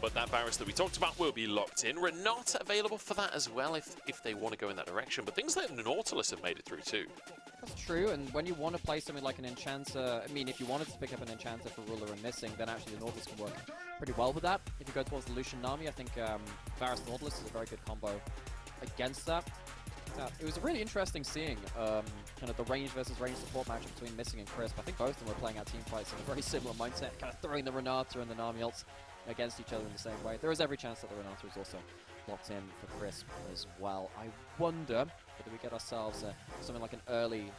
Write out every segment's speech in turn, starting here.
But that Varus that we talked about will be locked in. Renata available for that as well if they want to go in that direction. But things like Nautilus have made it through too. That's true, and when you want to play something like an Enchanter, I mean, if you wanted to pick up an Enchanter for Ruler and Missing, then actually the Nautilus can work pretty well with that. If you go towards the Lucian Nami, I think Varus Nautilus is a very good combo against that. It was really interesting seeing kind of the range versus range support match between Missing and Crisp. I think both of them were playing out team fights in a very similar mindset, kind of throwing the Renata and the Nami ults against each other in the same way. There is every chance that the Renata is also locked in for Crisp as well. I wonder whether we get ourselves something like an early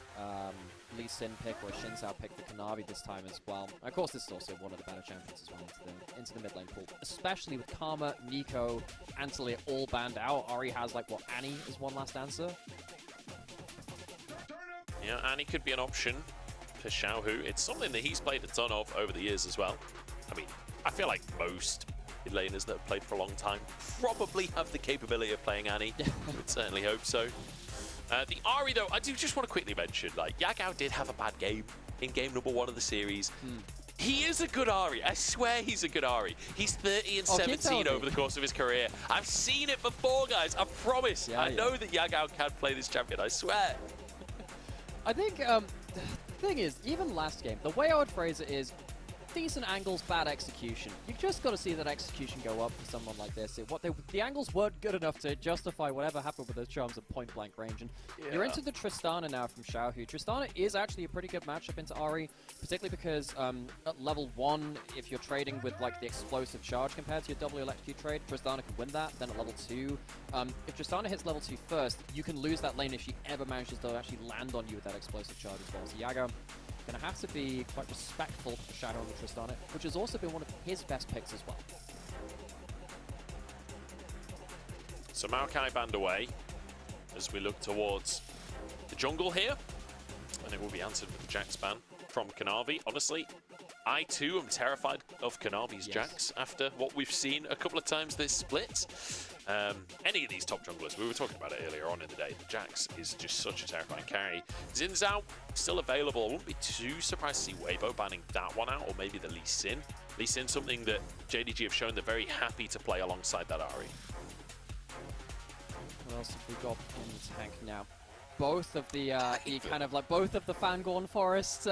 Lee Sin pick or a XiaoHao pick for Kanavi this time as well. And of course, this is also one of the better champions as well into the mid lane pool, especially with Karma, Nico, and Talia all banned out. Ahri has like, what, Annie is one last answer? Yeah, Annie could be an option for Xiaohu. It's something that he's played a ton of over the years as well. I mean, I feel like most mid laners that have played for a long time probably have the capability of playing Annie. Would certainly hope so. The Ahri, though, I do just want to quickly mention, like, Yagao did have a bad game in game number 1 of the series. He is a good Ahri. I swear he's a good Ahri. He's 30 and 17 over the course of his career. I've seen it before, guys. I promise. I know that Yagao can play this champion. I swear. I think the thing is, even last game, the way I would phrase it is, decent angles, bad execution. You've just got to see that execution go up for someone like this. The angles weren't good enough to justify whatever happened with those charms at point-blank range. And you're into the Tristana now from Xiaohu. Tristana is actually a pretty good matchup into Ahri, particularly because at level 1, if you're trading with like the explosive charge compared to your W electrocute trade, Tristana can win that. Then at level 2, if Tristana hits level 2 first, you can lose that lane if she ever manages to actually land on you with that explosive charge as well. So Yagao going to have to be quite respectful to Shadow and Tristana, which has also been one of his best picks as well. So Maokai banned away as we look towards the jungle here. And it will be answered with the Jax ban from Kanavi. Honestly, I too am terrified of Kanavi's Jax after what we've seen a couple of times this split. Any of these top junglers, we were talking about it earlier on in the day, the Jax is just such a terrifying carry. Xin Zhao still available. I wouldn't be too surprised to see Weibo banning that one out, or maybe the Lee Sin. Lee Sin, something that JDG have shown they're very happy to play alongside that Ahri. What else have we got in the tank now? Both of the kind of like both of the Fangorn Forest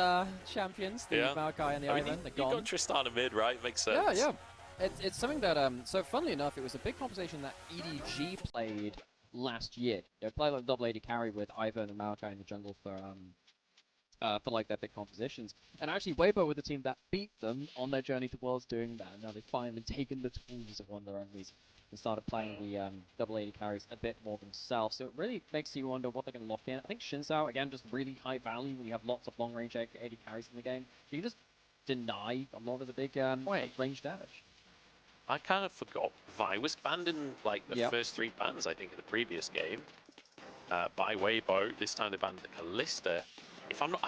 champions, the Maokai and the Ivan, they're gone. You got Tristana mid, right? Makes sense. Yeah. It's something that, so funnily enough, it was a big conversation that EDG played last year. They played like double AD carry with Ivan and Maokai in the jungle for like their big compositions. And actually Weibo were the team that beat them on their journey towards doing that. Now they've finally taken the tools of one of their own reason and started playing the double AD carries a bit more themselves. So it really makes you wonder what they're going to lock in. I think XiaoHao, again, just really high value when you have lots of long range AD carries in the game. You can just deny a lot of the big range damage. I kind of forgot Vi was banned in like the first 3 bans, I think, in the previous game by Weibo. This time they banned the Kalista. If I'm not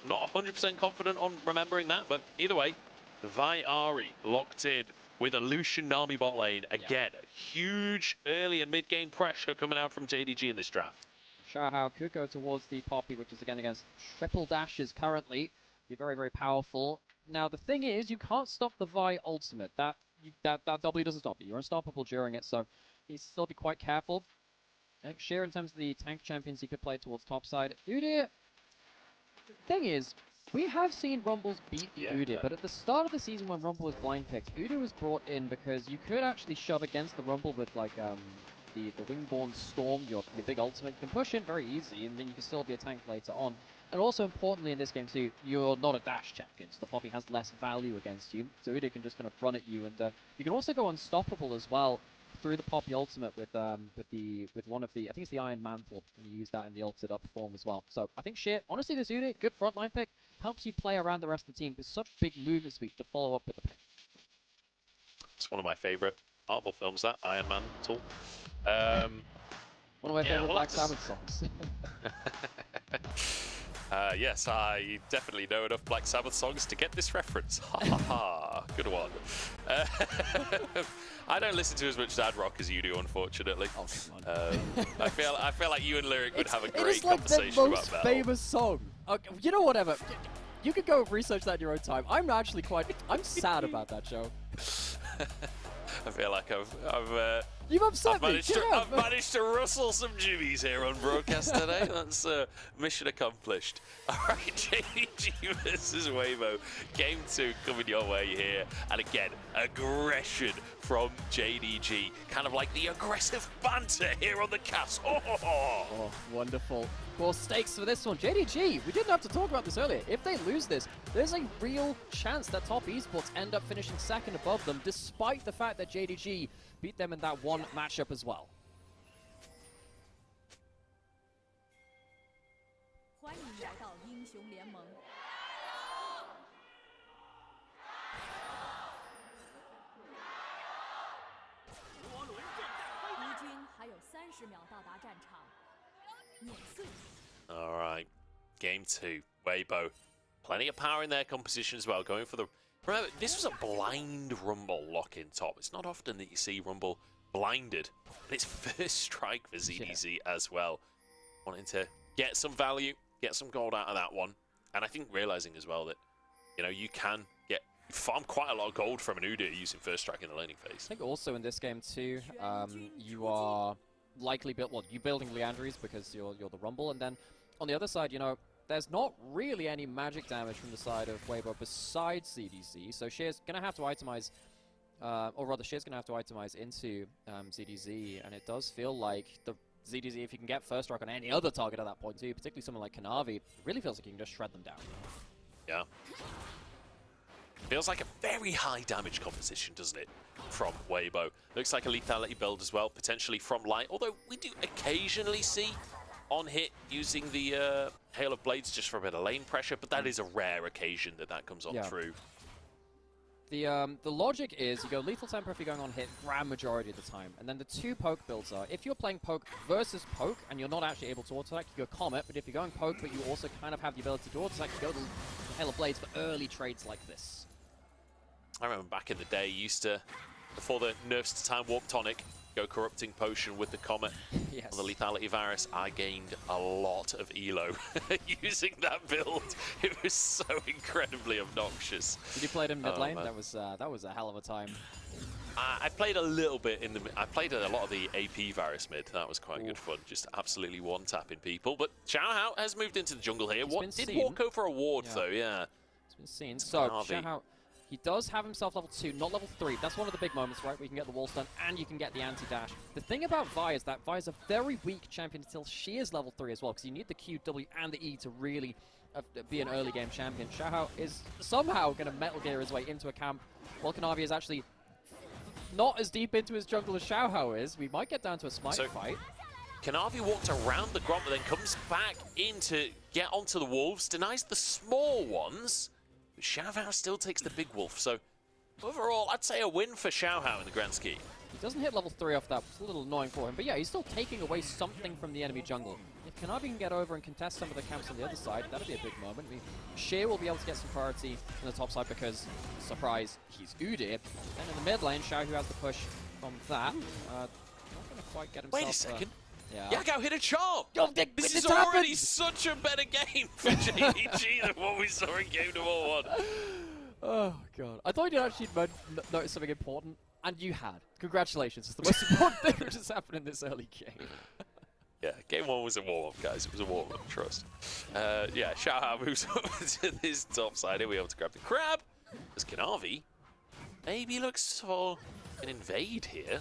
100% confident on remembering that, but either way, the Vi Ahri locked in with a Lucian Nami bot lane. Again, huge early and mid game pressure coming out from JDG in this draft. XiaoHao could go towards the Poppy, which is again against triple dashes currently. Be very, very powerful. Now the thing is, you can't stop the Vi ultimate. That W doesn't stop you. You're unstoppable during it, so you need to still be quite careful. Sheer in terms of the tank champions he could play towards topside. Udyr, the thing is, we have seen Rumbles beat the Udyr, but at the start of the season when Rumble was blind picked, Udyr was brought in because you could actually shove against the Rumble with like the Wingborn Storm, your big ultimate. You can push in very easy, and then you can still be a tank later on. And also importantly in this game too, you're not a dash champion, so the Poppy has less value against you. So Udyr can just kind of run at you, and you can also go unstoppable as well through the Poppy ultimate with one of the, I think it's the Iron Mantle, and you use that in the ulted up form as well. So I think honestly this Udyr, good frontline pick, helps you play around the rest of the team with such big movement speed to follow up with the pick. It's one of my favorite Marvel films, that Iron Mantle. One of my favorite Black Sabbath songs. Yes, I definitely know enough Black Sabbath songs to get this reference. Ha ha ha, good one. I don't listen to as much dad rock as you do, unfortunately. Oh, come on. I feel like you and Lyric would have a great it is like conversation the about most that. famous song. Okay, you know, whatever. You could go research that in your own time. I'm actually I'm sad about that show. I feel like You've upset I've me. managed to rustle some jimmies here on broadcast today. That's mission accomplished. All right, JDG versus Weibo. Game 2 coming your way here. And again, aggression from JDG. Kind of like the aggressive banter here on the cast. Oh, wonderful. Well, stakes for this one. JDG, we didn't have to talk about this earlier. If they lose this, there's a real chance that Top Esports end up finishing second above them, despite the fact that JDG beat them in that one matchup as well. 欢迎来到英雄联盟。敌军还有30秒到达战场，碾碎。 All right, game 2, Weibo. Plenty of power in their composition as well, going for the... Remember, this was a blind Rumble lock-in top. It's not often that you see Rumble blinded. And it's first strike for ZDZ as well. Wanting to get some value, get some gold out of that one. And I think realizing as well that, you know, you can farm quite a lot of gold from an Udyr using first strike in the laning phase. I think also in this game too, you are likely you're building Leandries because you're the Rumble, and then on the other side, you know, there's not really any magic damage from the side of Weibo besides ZDZ, so Sheer's going to have to itemize, or rather Sheer's going to have to itemize into ZDZ, and it does feel like the ZDZ, if you can get first strike on any other target at that point too, particularly someone like Kanavi, it really feels like you can just shred them down. Yeah. Feels like a very high damage composition, doesn't it, from Weibo? Looks like a lethality build as well, potentially from Light, although we do occasionally see on hit using the Hail of Blades just for a bit of lane pressure, but that is a rare occasion that comes on through. The logic is you go lethal tempo if you're going on hit grand majority of the time, and then the two poke builds are, if you're playing poke versus poke and you're not actually able to auto-attack, you go Comet, but if you're going poke but you also kind of have the ability to auto-attack, you go the Hail of Blades for early trades like this. I remember back in the day, used to, before the nerfs to Time Warp Tonic, go Corrupting Potion with the Comet. Yes. On the Lethality Varus, I gained a lot of elo using that build. It was so incredibly obnoxious. Did you play it in mid lane? That was a hell of a time. I played a little bit in the... I played a lot of the AP Varus mid. That was quite good fun. Just absolutely one-tapping people. But XiaoHao has moved into the jungle here. What did walk over a ward, though, yeah. It's been seen. So, XiaoHao... He does have himself level 2, not level 3. That's one of the big moments, right, where you can get the wall stun and you can get the anti-dash. The thing about Vi is that Vi is a very weak champion until she is level 3 as well, because you need the Q, W, and the E to really be an early game champion. XiaoHao is somehow going to Metal Gear his way into a camp, while Kanavi is actually not as deep into his jungle as XiaoHao is. We might get down to a smite fight. Kanavi walked around the Gromp, but then comes back in to get onto the Wolves, denies the small ones. XiaoHao still takes the big wolf, so overall, I'd say a win for XiaoHao in the grand scheme. He doesn't hit level 3 off that, it's a little annoying for him, but yeah, he's still taking away something from the enemy jungle. If Kanavi can get over and contest some of the camps on the other side, that'd be a big moment. I mean, Sheer will be able to get some priority on the top side because, surprise, he's Udyr. Then in the mid lane, Xiaohu has the push from that. Not going to quite get himself... Wait a second. Yeah. Yagao hit a charm! This is already such a better game for JDG than what we saw in game number 1. Oh, God. I thought you'd actually notice something important, and you had. Congratulations. It's the most important thing that has happened in this early game. Yeah, game 1 was a warm-up, guys. It was a warm-up, trust. Yeah, XiaoHao moves over to this top side. He'll be able to grab the crab. As Kanavi maybe looks for an invade here.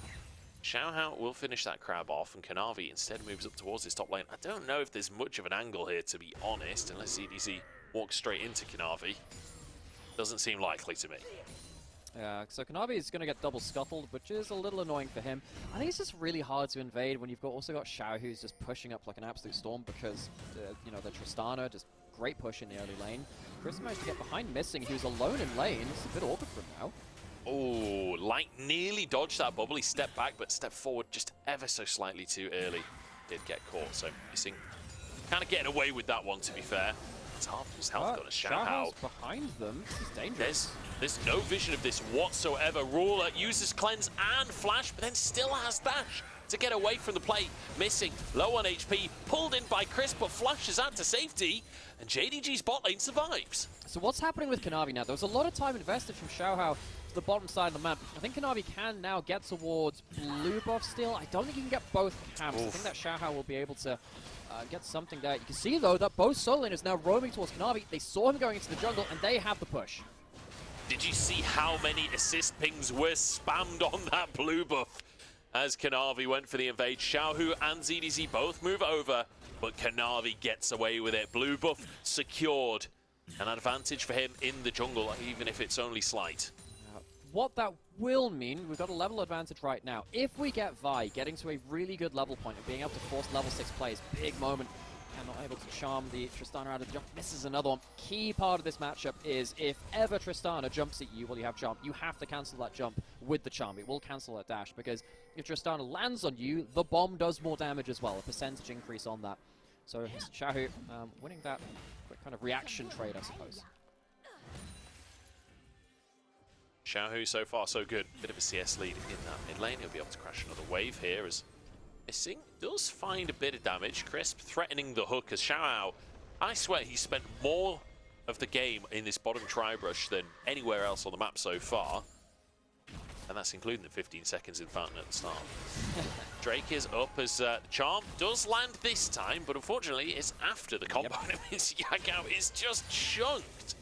XiaoHao will finish that crab off, and Kanavi instead moves up towards his top lane. I don't know if there's much of an angle here, to be honest, unless ZDZ walks straight into Kanavi. Doesn't seem likely to me. Yeah, so Kanavi is going to get double scuttled, which is a little annoying for him. I think it's just really hard to invade when you've also got Xiao, who's just pushing up like an absolute storm because, you know, the Tristana, just great push in the early lane. Chris managed to get behind Missing, who's alone in lane. It's a bit awkward for him now. Oh, Light nearly dodged that bubble. He stepped back, but stepped forward just ever so slightly too early. Did get caught, so Missing kind of getting away with that one, to be fair. It's half his health got a XiaoHao behind them. This is dangerous. There's no vision of this whatsoever. Ruler uses Cleanse and Flash, but then still has Dash to get away from the play. Missing, low on HP, pulled in by Chris, but flashes out to safety, and JDG's bot lane survives. So what's happening with Kanavi now? There was a lot of time invested from XiaoHao to the bottom side of the map. I think Kanavi can now get towards blue buff still. I don't think he can get both camps. I think that XiaoHao will be able to get something there. You can see, though, that both solo laners now roaming towards Kanavi. They saw him going into the jungle, and they have the push. Did you see how many assist pings were spammed on that blue buff? As Kanavi went for the invade, Xiaohu and ZDZ both move over, but Kanavi gets away with it. Blue buff secured. An advantage for him in the jungle, even if it's only slight. What that will mean, we've got a level advantage right now. If we get Vi getting to a really good level point and being able to force level 6 plays, big moment, and not able to charm the Tristana out of the jump, misses another one. Key part of this matchup is if ever Tristana jumps at you while you have jump, you have to cancel that jump with the charm. It will cancel that dash, because if Tristana lands on you, the bomb does more damage as well, a percentage increase on that. So Xiaohu winning that quick kind of reaction trade, I suppose. Xiaohu so far so good. Bit of a CS lead in that mid lane. He'll be able to crash another wave here as Missing does find a bit of damage. Crisp threatening the hook as XiaoHao, I swear he spent more of the game in this bottom tri-brush than anywhere else on the map so far. And that's including the 15 seconds in fountain at the start. Drake is up as the charm does land this time, but unfortunately it's after the combo. Yep. It means Yagao is just chunked.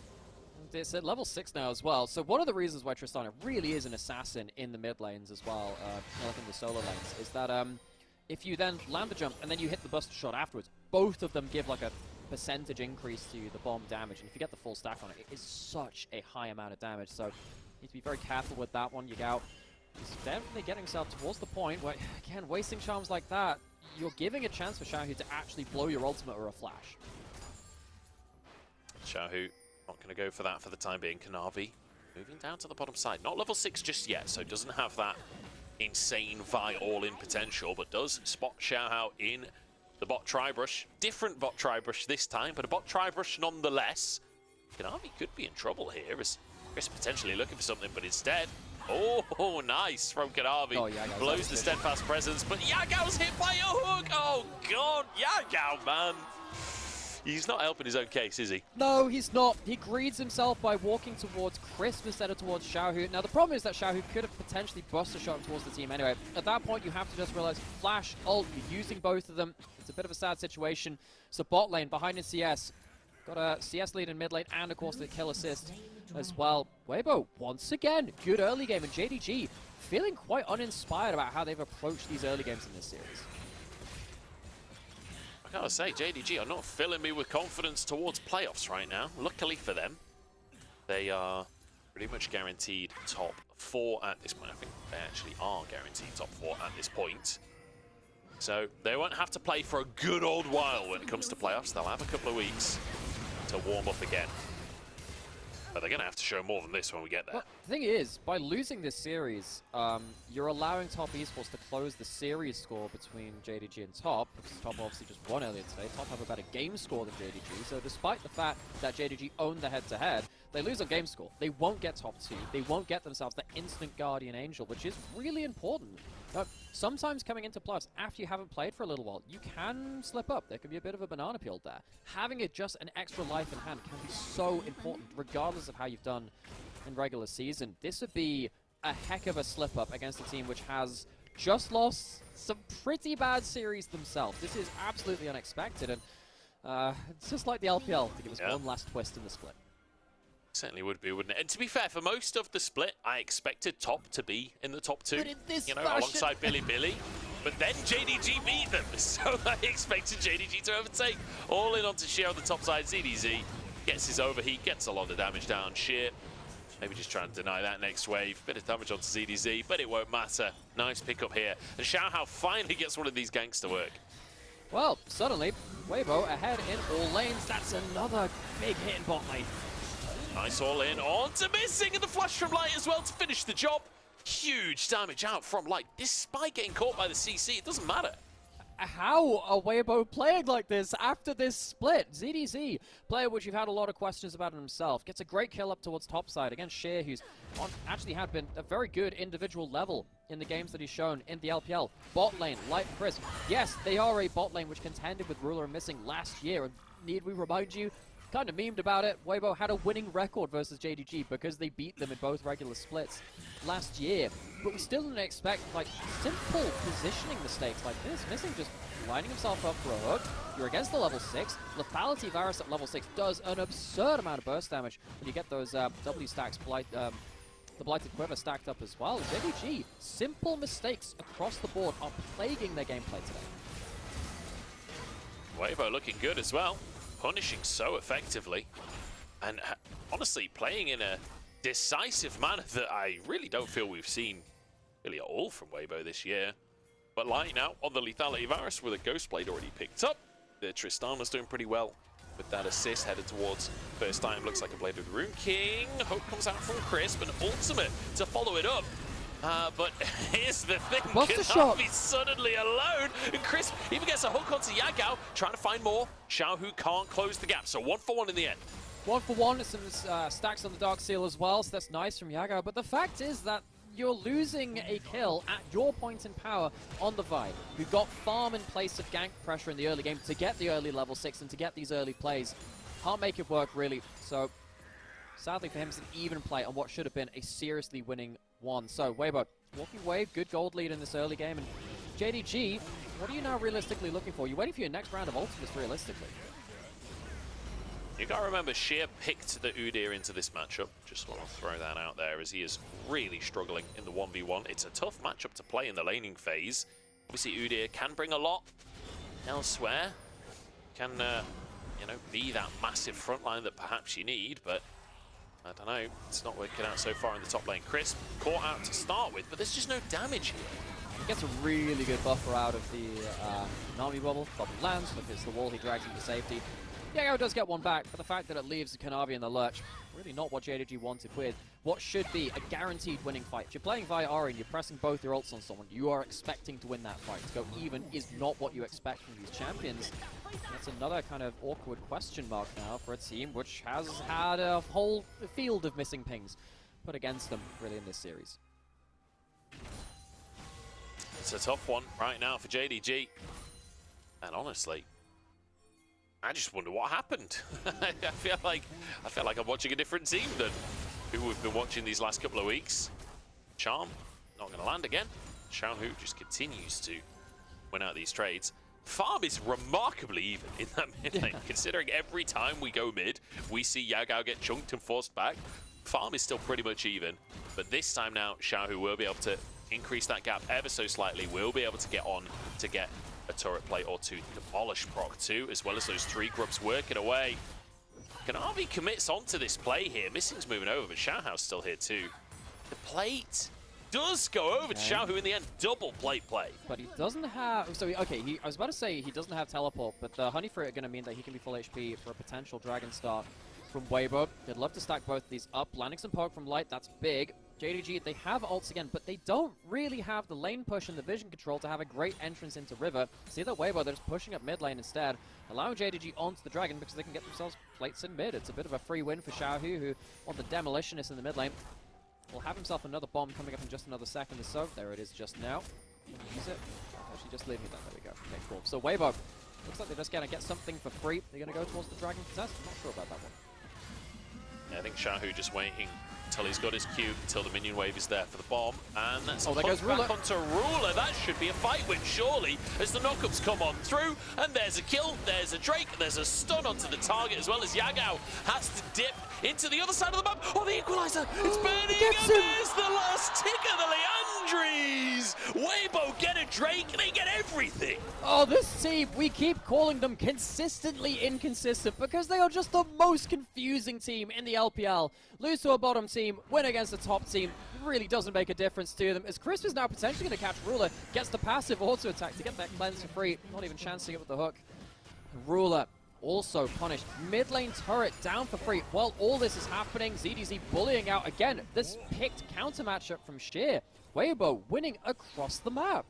It's at level 6 now as well, so one of the reasons why Tristana really is an assassin in the mid lanes as well, like in the solo lanes, is that if you then land the jump and then you hit the buster shot afterwards, both of them give like a percentage increase to the bomb damage, and if you get the full stack on it, it is such a high amount of damage, so you need to be very careful with that one. Yagao is definitely getting himself towards the point where, again, wasting charms like that, you're giving a chance for Xiaohu to actually blow your ultimate or a flash. Xiaohu not going to go for that for the time being. Kanavi moving down to the bottom side. Not level 6 just yet, so doesn't have that insane Vi all-in potential, but does spot XiaoHao in the bot tri-brush. Different bot tri-brush this time, but a bot tri-brush nonetheless. Kanavi could be in trouble here as Chris potentially looking for something, but instead, oh, nice from Kanavi. Oh, blows the steadfast presence, but Yagao's hit by a hook. Oh, God, Yagao, man. He's not helping his own case, is he? No, he's not. He greeds himself by walking towards Crisp instead of towards Xiaohu. Now, the problem is that Xiaohu could have potentially busted a shot towards the team anyway. At that point, you have to just realize, flash, ult, you're using both of them. It's a bit of a sad situation. So bot lane, behind his CS. Got a CS lead in mid lane and, of course, the kill assist as well. Weibo, once again, good early game. And JDG feeling quite uninspired about how they've approached these early games in this series. I gotta say, JDG are not filling me with confidence towards playoffs right now. Luckily for them, they are pretty much guaranteed top 4 at this point. I think they actually are guaranteed top 4 at this point. So they won't have to play for a good old while when it comes to playoffs. They'll have a couple of weeks to warm up again. But they're going to have to show more than this when we get there. Well, the thing is, by losing this series, you're allowing Top Esports to close the series score between JDG and Top, because Top obviously just won earlier today. Top have a better game score than JDG, so despite the fact that JDG owned the head-to-head, they lose on game score. They won't get top 2. They won't get themselves the instant Guardian Angel, which is really important. Sometimes coming into playoffs, after you haven't played for a little while, you can slip up. There can be a bit of a banana peel there. Having it just an extra life in hand can be so important, regardless of how you've done in regular season. This would be a heck of a slip-up against a team which has just lost some pretty bad series themselves. This is absolutely unexpected, and it's just like the LPL to give us one last twist in the split. Certainly would be, wouldn't it? And to be fair, for most of the split, I expected Top to be in the top 2, you know, alongside Billy. But then JDG beat them, so I expected JDG to overtake. All in onto Xiao, the top side. ZDZ gets his overheat, gets a lot of damage down. Sheer, maybe just trying to deny that next wave. Bit of damage onto ZDZ, but it won't matter. Nice pickup here. And XiaoHao finally gets one of these ganks to work. Well, suddenly, Weibo ahead in all lanes. That's another big hit in bot lane. Nice all in, on to missing, and the flash from Light as well to finish the job. Huge damage out from Light, despite getting caught by the CC, it doesn't matter. How are Weibo playing like this after this split? ZDZ, player which you've had a lot of questions about himself, gets a great kill up towards topside against Sheer, who's actually had been a very good individual level in the games that he's shown in the LPL. Bot lane, Light and Crisp. Yes, they are a bot lane which contended with Ruler and Missing last year, and need we remind you, kind of memed about it. Weibo had a winning record versus JDG because they beat them in both regular splits last year. But we still didn't expect like simple positioning mistakes like this. Missing just lining himself up for a hook. You're against the level 6. Lethality Varus at level 6 does an absurd amount of burst damage when you get those W stacks, the Blighted Quiver stacked up as well. JDG, simple mistakes across the board are plaguing their gameplay today. Weibo looking good as well, punishing so effectively, and honestly playing in a decisive manner that I really don't feel we've seen really at all from Weibo this year. But lighting out on the Lethality Varus with a Ghost Blade already picked up. The Tristana's doing pretty well with that assist headed towards first time. Looks like a Blade of the Rune King. Hope comes out from Crisp, and ultimate to follow it up. But here's the thing, Kanavi's suddenly alone, and Crisp even gets a hook onto Yagao, trying to find more. Xiaohu can't close the gap, so 1-for-1 in the end. 1-for-1, some stacks on the Dark Seal as well, so that's nice from Yagao. But the fact is that you're losing a kill at your point in power on the Vi. You've got farm in place of gank pressure in the early game to get the early level 6 and to get these early plays. Can't make it work, really. So, sadly for him, it's an even play on what should have been a seriously winning one. So, Weibo, walking away, good gold lead in this early game. And JDG, what are you now realistically looking for? You're waiting for your next round of ultimates, realistically. You gotta remember, Sheer picked the Udyr into this matchup. Just want to throw that out there, as he is really struggling in the 1v1. It's a tough matchup to play in the laning phase. Obviously, Udyr can bring a lot elsewhere. Can, you know, be that massive front line that perhaps you need, but I don't know. It's not working out so far in the top lane. Crisp caught out to start with, but there's just no damage here. He gets a really good buffer out of the Nami bubble. Bubble lands, look, it's the wall he drags into safety. Yagao does get one back, but the fact that it leaves Kanavi in the lurch, really not what JDG wanted with what should be a guaranteed winning fight. If you're playing via Ahri and you're pressing both your ults on someone, you are expecting to win that fight. To go even is not what you expect from these champions. That's another kind of awkward question mark now for a team which has had a whole field of missing pings put against them, really, in this series. It's a tough one right now for JDG. And honestly, I just wonder what happened. I feel like I'm watching a different team than who we've been watching these last couple of weeks. Charm, not going to land again. Xiaohu just continues to win out these trades. Farm is remarkably even in that mid lane, considering every time we go mid, we see Yagao get chunked and forced back. Farm is still pretty much even, but this time now, Xiaohu will be able to increase that gap ever so slightly. We'll be able to get on to get a turret plate or two, demolish proc too, as well as those 3 grubs working away. Kanavi commits onto this play here. Missing's moving over, but XiaoHao's still here too. The plate does go over to Xiaohu in the end. Double plate play. But he doesn't have... So, okay, I was about to say he doesn't have teleport, but the honey fruit are going to mean that he can be full HP for a potential dragon start from Weibo. They'd love to stack both of these up. Landing some poke from Light, that's big. JDG, they have ults again, but they don't really have the lane push and the vision control to have a great entrance into River. See that Weibo, they're just pushing up mid lane instead, allowing JDG onto the dragon because they can get themselves plates in mid. It's a bit of a free win for Xiaohu, who on the demolitionist in the mid lane will have himself another bomb coming up in just another second or so. There it is just now. Use it. Actually, just leave me that. There we go. Okay, cool. So Weibo, looks like they're just going to get something for free. They're going to go towards the dragon contest. I'm not sure about that one. Yeah, I think Xiaohu just waiting until he's got his Q, until the minion wave is there for the bomb. And that's there goes Ruler. Back onto Ruler. That should be a fight win, surely, as the knockups come on through. And there's a kill, there's a Drake, there's a stun onto the target, as well as Yagao has to dip into the other side of the map. Oh, the equalizer! It's burning, and there's the last tick of the Leandries! Weibo get a Drake, they get everything! Oh, this team, we keep calling them consistently inconsistent because they are just the most confusing team in the LPL. Lose to a bottom team, win against a top team, really doesn't make a difference to them. As Crisp is now potentially going to catch Ruler, gets the passive auto attack to get that cleanse for free, not even chancing it with the hook. Ruler also punished. Mid lane turret down for free. While all this is happening, ZDZ bullying out again. This picked counter matchup from Sheer. Weibo winning across the map.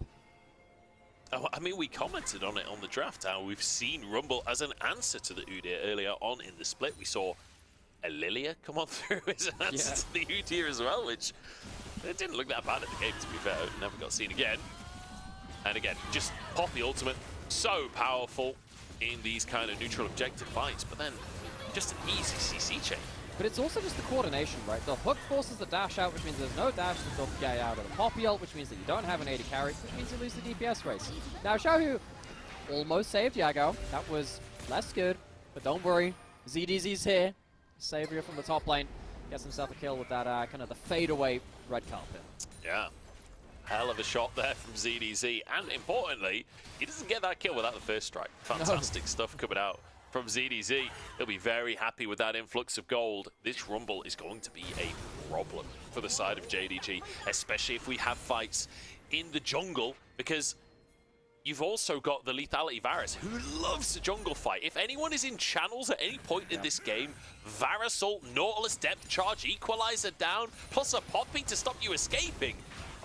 Oh, I mean, we commented on it on the draft, how we've seen Rumble as an answer to the Udyr earlier on in the split. We saw a Lilia come on through as an answer to the Udyr as well, which it didn't look that bad at the game, to be fair. It never got seen again. And again, just pop the ultimate. So powerful in these kind of neutral objective fights, but then just an easy CC chain. But it's also just the coordination, right? The hook forces the dash out, which means there's no dash to stop Yagao out of the Poppy ult, which means that you don't have an AD carry, which means you lose the DPS race. Now, Xiaohu almost saved Yagao. That was less good, but don't worry. ZDZ's here. Savior from the top lane. Gets himself a kill with that kind of the fadeaway red carpet. Yeah. Hell of a shot there from ZDZ. And importantly, he doesn't get that kill without the first strike. Fantastic stuff coming out from ZDZ. He'll be very happy with that influx of gold. This Rumble is going to be a problem for the side of JDG, especially if we have fights in the jungle, because you've also got the lethality Varus, who loves a jungle fight. If anyone is in channels at any point in this game, Varus ult, Nautilus depth charge, equalizer down, plus a poppy to stop you escaping.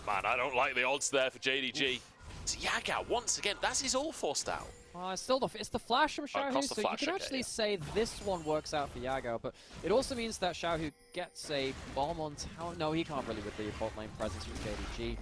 Man, I don't like the odds there for JDG. It's Yagao once again. That's his all forced out. It's the flash from Xiaohu, so flash, you can actually say this one works out for Yagao, but it also means that Xiaohu gets a bomb on tower. No, he can't really with the bot lane presence from JDG.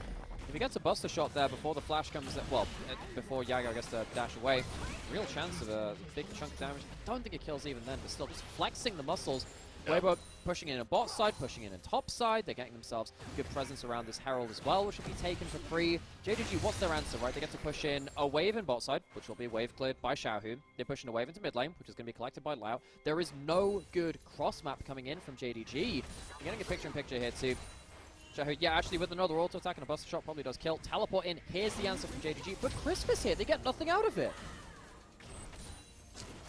If he gets a buster shot there before the flash comes, well, before Yagao gets to dash away, real chance of a big chunk of damage. I don't think it kills even then, but still just flexing the muscles. Weibo pushing in a bot side, pushing in a top side. They're getting themselves good presence around this Herald as well, which will be taken for free. JDG, what's their answer, right? They get to push in a wave in bot side, which will be wave cleared by Xiaohu. They're pushing a wave into mid lane, which is going to be collected by Lao. There is no good cross map coming in from JDG. You're getting a picture-in-picture here too. Xiaohu, yeah, actually with another auto attack and a buster shot probably does kill. Teleport in, here's the answer from JDG, but Crisp is here. They get nothing out of it.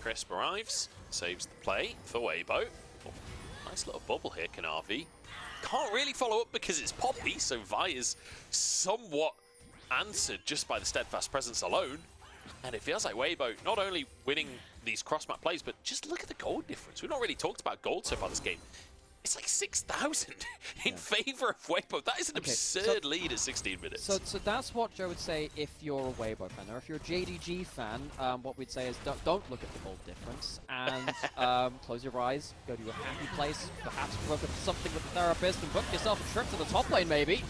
Crisp arrives, saves the play for Weibo. Oh, nice little bubble here, Kanavi. Can't really follow up because it's Poppy, so Vi is somewhat answered just by the steadfast presence alone. And it feels like Weibo not only winning these cross-map plays, but just look at the gold difference. We've not really talked about gold so far this game. It's like 6,000 in favor of Weibo. That is an absurd lead at 16 minutes. So that's what Joe would say if you're a Weibo fan. Or if you're a JDG fan, what we'd say is don't look at the gold difference. And close your eyes, go to a happy place, perhaps book up something with the therapist, and book yourself a trip to the top lane, maybe.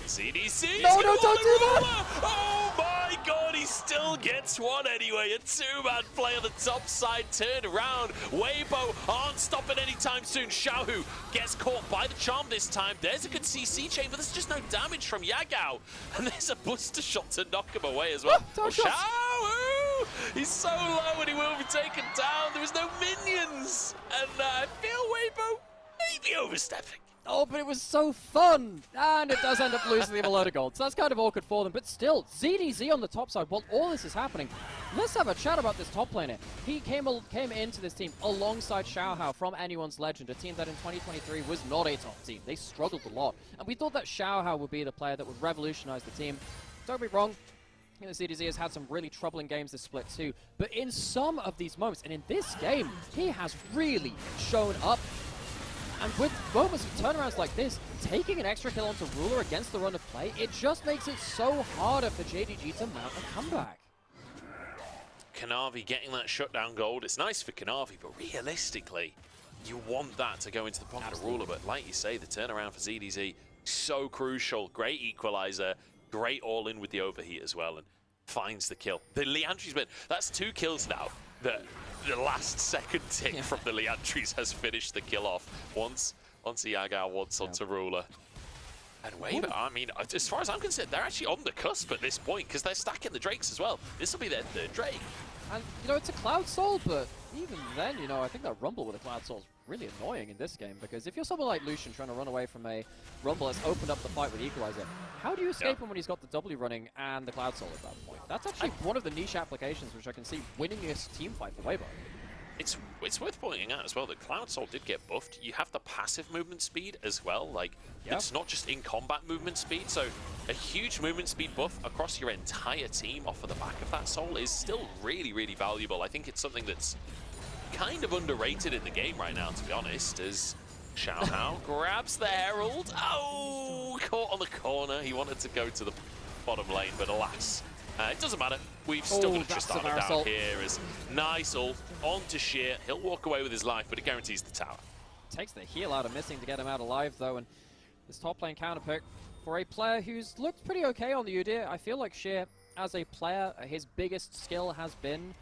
ZDC! No, don't do that! Oh my god, he still gets one anyway. A two-man play on the top side, turned around. Weibo aren't stopping anytime soon. Xiaohu gets caught by the charm this time. There's a good CC chain, but there's just no damage from Yagao. And there's a buster shot to knock him away as well. Xiaohu! He's so low and he will be taken down. There was no minions. And I feel Weibo maybe overstepping. Oh, but it was so fun! And it does end up losing them a load of gold. So that's kind of awkward for them. But still, ZDZ on the top side, while all this is happening, let's have a chat about this top laner. He came into this team alongside XiaoHao from Anyone's Legend, a team that in 2023 was not a top team. They struggled a lot. And we thought that XiaoHao would be the player that would revolutionize the team. Don't be wrong. You know, ZDZ has had some really troubling games this split too. But in some of these moments, and in this game, he has really shown up. And with moments of turnarounds like this, taking an extra kill onto Ruler against the run of play, it just makes it so harder for JDG to mount a comeback. Kanavi getting that shutdown gold. It's nice for Kanavi, but realistically, you want that to go into the pocket of Ruler. But like you say, the turnaround for ZDZ, so crucial. Great equalizer, great all-in with the overheat as well, and finds the kill. The Liantry's been, that's 2 kills now. The last second tick from the Liantries has finished the kill off. Once Yagao, once onto Ruler. And Weibo, I mean, as far as I'm concerned, they're actually on the cusp at this point because they're stacking the Drakes as well. This will be their 3rd Drake. And, you know, it's a Cloud Soul, but even then, you know, I think that Rumble with a Cloud Soul is really annoying in this game because if you're someone like Lucian trying to run away from a Rumble that's opened up the fight with Equalizer, how do you escape him when he's got the W running and the Cloud Soul at that point? That's actually one of the niche applications which I can see winning this team fight for Weibo. It's worth pointing out as well that Cloud Soul did get buffed. You have the passive movement speed as well. Like, it's not just in combat movement speed. So a huge movement speed buff across your entire team off of the back of that Soul is still really, really valuable. I think it's something that's kind of underrated in the game right now, to be honest, as XiaoHao grabs the Herald. Oh, caught on the corner. He wanted to go to the bottom lane, but alas. It doesn't matter. We've still got a Tristana down here. Is nice ult onto Sheer. He'll walk away with his life, but it guarantees the tower. Takes the heal out of missing to get him out alive, though, and this top lane counter pick for a player who's looked pretty okay on the Udyr. I feel like Sheer, as a player, his biggest skill has been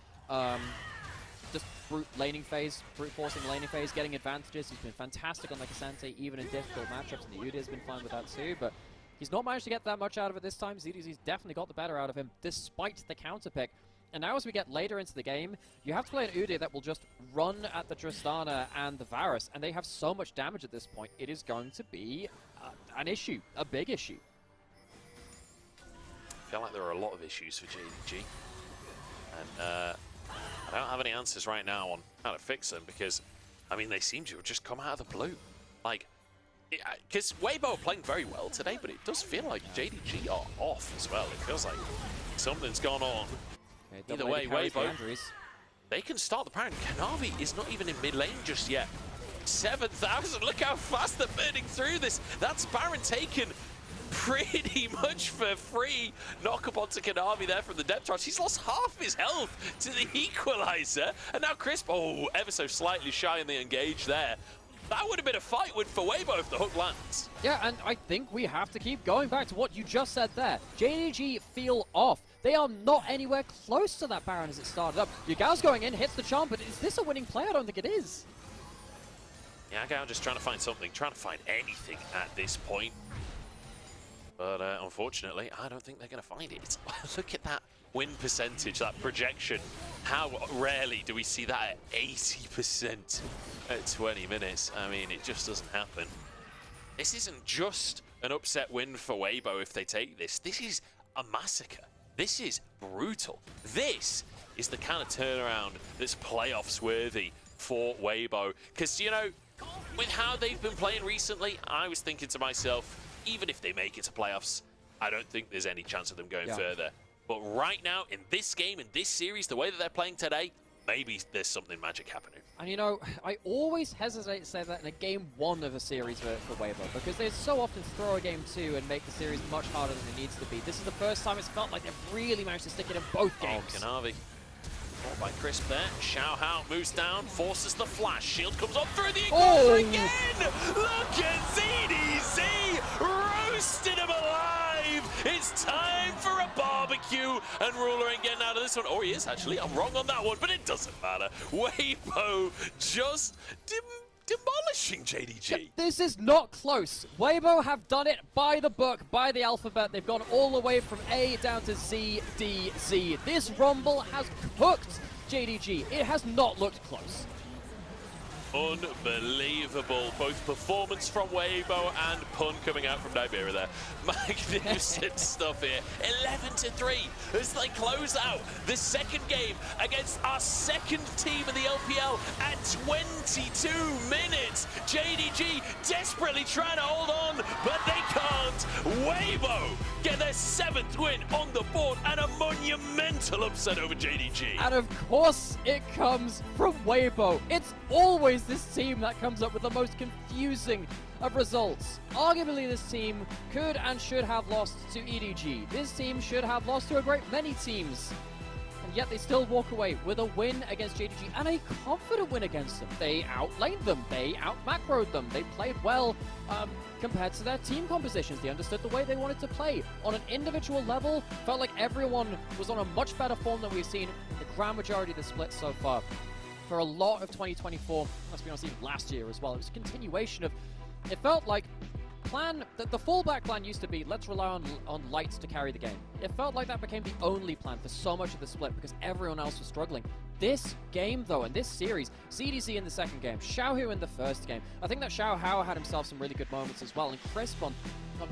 just brute laning phase, brute forcing laning phase, getting advantages. He's been fantastic on like Asante, even in difficult matchups, and the Udyr's been fine with that too, but he's not managed to get that much out of it this time. ZDZ's definitely got the better out of him, despite the counter pick. And now as we get later into the game, you have to play an Udyr that will just run at the Tristana and the Varus, and they have so much damage at this point, it is going to be an issue, a big issue. I feel like there are a lot of issues for JDG, and I don't have any answers right now on how to fix them, because, I mean, they seem to have just come out of the blue. Like, because Weibo are playing very well today, but it does feel like JDG are off as well. It feels like something's gone on. Okay, Either way, Weibo, Andrews. they can start the power. Kanavi is not even in mid lane just yet. 7,000, look how fast they're burning through this. That's Baron taken pretty much for free. Knock up onto Kanavi there from the depth charge. He's lost half his health to the equalizer. And now Crisp, oh, ever so slightly shy in the engage there. That would have been a fight win for Weibo if the hook lands. Yeah, and I think we have to keep going back to what you just said there. JDG feel off. They are not anywhere close to that Baron as it started up. Yagao's going in, hits the charm, but is this a winning play? I don't think it is. Yagao just trying to find something, trying to find anything at this point. But unfortunately, I don't think they're going to find it. Look at that win percentage, that projection. How rarely do we see that at 80% at 20 minutes? I mean, it just doesn't happen. This isn't just an upset win for Weibo if they take this. This is a massacre. This is brutal. This is the kind of turnaround that's playoffs worthy for Weibo. Because, you know, with how they've been playing recently, I was thinking to myself, even if they make it to playoffs, I don't think there's any chance of them going further. But right now, in this game, in this series, the way that they're playing today, maybe there's something magic happening. And you know, I always hesitate to say that in a game 1 of a series for Weibo, because they so often throw a game 2 and make the series much harder than it needs to be. This is the first time it's felt like they've really managed to stick it in both games. Oh, Kanavi. Caught by Crisp there. XiaoHao moves down, forces the flash. Shield comes up through the equalizer again! Look at ZDZ! Roasted him alive! It's time for a barbecue, and Ruler ain't getting out of this one. Or he is, actually. I'm wrong on that one, but it doesn't matter. Weibo just demolishing JDG. Yeah, this is not close. Weibo have done it by the book, by the alphabet. They've gone all the way from A down to Z, D, Z. This Rumble has cooked JDG. It has not looked close. Unbelievable. Both performance from Weibo and pun coming out from Nymeara there. Magnificent stuff here. 11-3 as they close out the second game against our second team in the LPL at 22 minutes. JDG desperately trying to hold on, but they can't. Weibo get their 7th win on the board and a monumental upset over JDG. And of course it comes from Weibo. It's always this team that comes up with the most confusing of results. Arguably this team could and should have lost to EDG. This team should have lost to a great many teams. And yet they still walk away with a win against JDG and a confident win against them. They outlaned them, they out-macroed them, they played well compared to their team compositions. They understood the way they wanted to play. On an individual level, felt like everyone was on a much better form than we've seen in the grand majority of the split so far. For a lot of 2024, let's be honest, even last year as well, it was a continuation of, it felt like the fallback plan used to be, let's rely on lights to carry the game. It felt like that became the only plan for so much of the split because everyone else was struggling. This game, though, and this series, ZDZ in the second game, Xiaohu in the first game, I think that XiaoHao had himself some really good moments as well, and Crisp on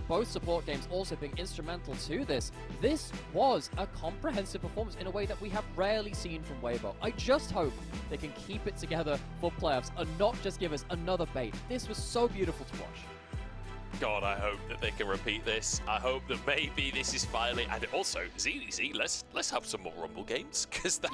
both support games also being instrumental to this. This was a comprehensive performance in a way that we have rarely seen from Weibo. I just hope they can keep it together for playoffs and not just give us another bait. This was so beautiful to watch. God, I hope that they can repeat this. I hope that maybe this is finally, and also ZDZ, let's have some more Rumble games, because that